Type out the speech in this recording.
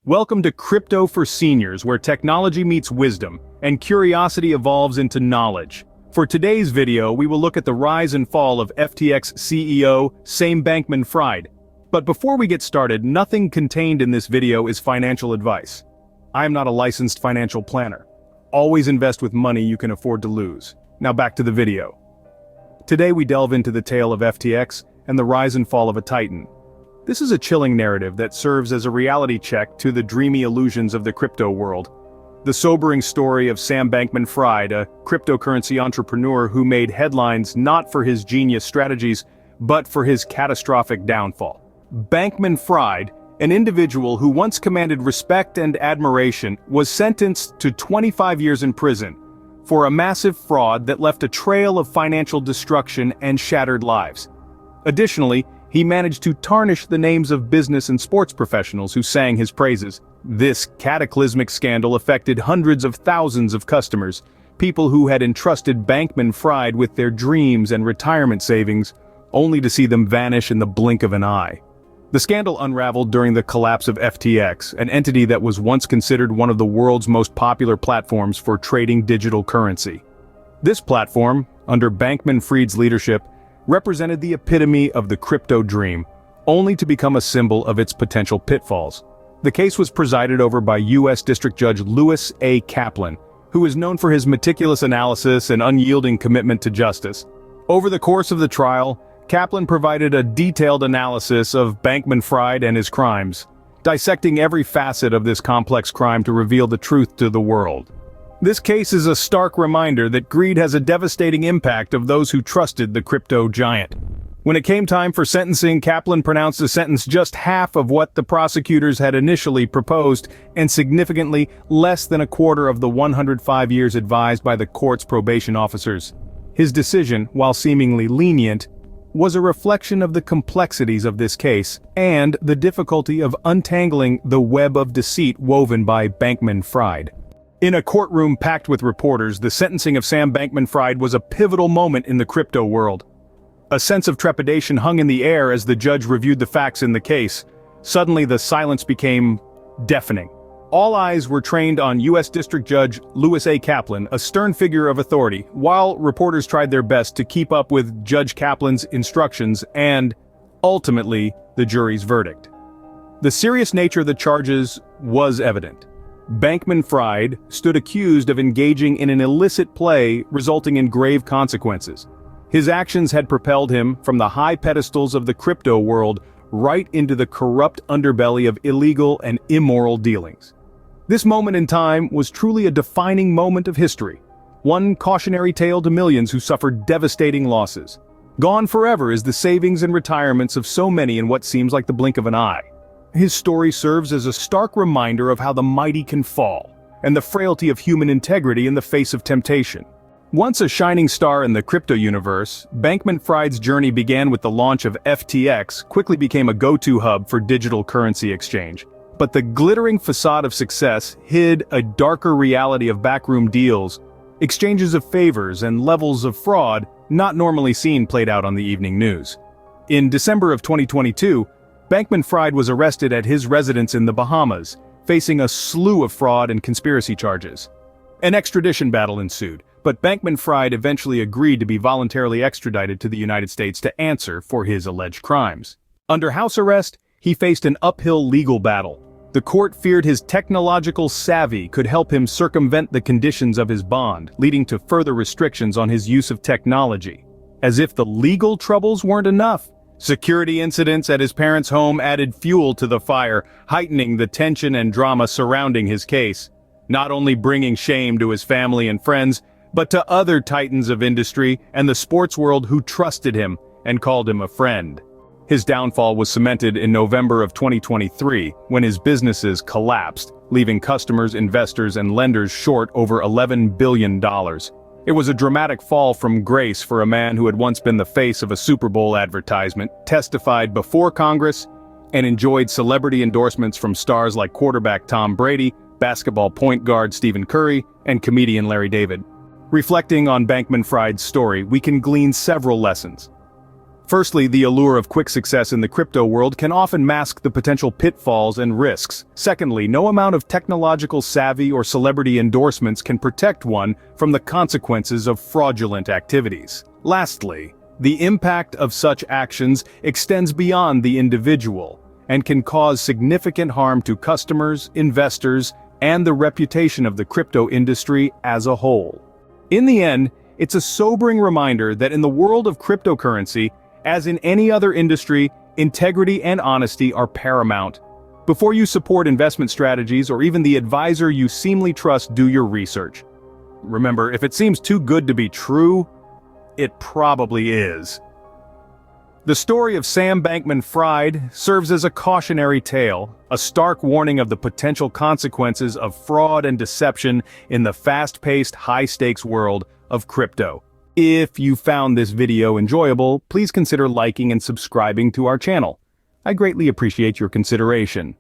Welcome to Crypto for Seniors, where technology meets wisdom, and curiosity evolves into knowledge. For today's video, we will look at the rise and fall of FTX CEO Sam Bankman-Fried. But before we get started, nothing contained in this video is financial advice. I am not a licensed financial planner. Always invest with money you can afford to lose. Now back to the video. Today we delve into the tale of FTX and the rise and fall of a titan. This is a chilling narrative that serves as a reality check to the dreamy illusions of the crypto world. The sobering story of Sam Bankman-Fried, a cryptocurrency entrepreneur who made headlines not for his genius strategies, but for his catastrophic downfall. Bankman-Fried, an individual who once commanded respect and admiration, was sentenced to 25 years in prison for a massive fraud that left a trail of financial destruction and shattered lives. Additionally, he managed to tarnish the names of business and sports professionals who sang his praises. This cataclysmic scandal affected hundreds of thousands of customers, people who had entrusted Bankman-Fried with their dreams and retirement savings, only to see them vanish in the blink of an eye. The scandal unraveled during the collapse of FTX, an entity that was once considered one of the world's most popular platforms for trading digital currency. This platform, under Bankman-Fried's leadership, represented the epitome of the crypto dream, only to become a symbol of its potential pitfalls. The case was presided over by U.S. District Judge Louis A. Kaplan, who is known for his meticulous analysis and unyielding commitment to justice. Over the course of the trial, Kaplan provided a detailed analysis of Bankman-Fried and his crimes, dissecting every facet of this complex crime to reveal the truth to the world. This case is a stark reminder that greed has a devastating impact of those who trusted the crypto giant. When it came time for sentencing, Kaplan pronounced a sentence just half of what the prosecutors had initially proposed, and significantly less than a quarter of the 105 years advised by the court's probation officers. His decision, while seemingly lenient, was a reflection of the complexities of this case and the difficulty of untangling the web of deceit woven by Bankman-Fried. In a courtroom packed with reporters, the sentencing of Sam Bankman-Fried was a pivotal moment in the crypto world. A sense of trepidation hung in the air as the judge reviewed the facts in the case. Suddenly, the silence became deafening. All eyes were trained on U.S. District Judge Louis A. Kaplan, a stern figure of authority, while reporters tried their best to keep up with Judge Kaplan's instructions and, ultimately, the jury's verdict. The serious nature of the charges was evident. Bankman-Fried stood accused of engaging in an illicit play resulting in grave consequences. His actions had propelled him from the high pedestals of the crypto world right into the corrupt underbelly of illegal and immoral dealings. This moment in time was truly a defining moment of history, one cautionary tale to millions who suffered devastating losses. Gone forever is the savings and retirements of so many in what seems like the blink of an eye. His story serves as a stark reminder of how the mighty can fall, and the frailty of human integrity in the face of temptation. Once a shining star in the crypto universe, Bankman-Fried's journey began with the launch of FTX, quickly became a go-to hub for digital currency exchange. But the glittering facade of success hid a darker reality of backroom deals, exchanges of favors, and levels of fraud not normally seen played out on the evening news. In December of 2022, Bankman-Fried was arrested at his residence in the Bahamas, facing a slew of fraud and conspiracy charges. An extradition battle ensued, but Bankman-Fried eventually agreed to be voluntarily extradited to the United States to answer for his alleged crimes. Under house arrest, he faced an uphill legal battle. The court feared his technological savvy could help him circumvent the conditions of his bond, leading to further restrictions on his use of technology. As if the legal troubles weren't enough, security incidents at his parents' home added fuel to the fire, heightening the tension and drama surrounding his case, not only bringing shame to his family and friends, but to other titans of industry and the sports world who trusted him and called him a friend. His downfall was cemented in November of 2023, when his businesses collapsed, leaving customers, investors, and lenders short over $11 billion. It was a dramatic fall from grace for a man who had once been the face of a Super Bowl advertisement, testified before Congress, and enjoyed celebrity endorsements from stars like quarterback Tom Brady, basketball point guard Stephen Curry, and comedian Larry David. Reflecting on Bankman-Fried's story, we can glean several lessons. Firstly, the allure of quick success in the crypto world can often mask the potential pitfalls and risks. Secondly, no amount of technological savvy or celebrity endorsements can protect one from the consequences of fraudulent activities. Lastly, the impact of such actions extends beyond the individual and can cause significant harm to customers, investors, and the reputation of the crypto industry as a whole. In the end, it's a sobering reminder that in the world of cryptocurrency, as in any other industry, integrity and honesty are paramount. Before you support investment strategies or even the advisor you seemingly trust, do your research. Remember, if it seems too good to be true, it probably is. The story of Sam Bankman-Fried serves as a cautionary tale, a stark warning of the potential consequences of fraud and deception in the fast-paced, high-stakes world of crypto. If you found this video enjoyable, please consider liking and subscribing to our channel. I greatly appreciate your consideration.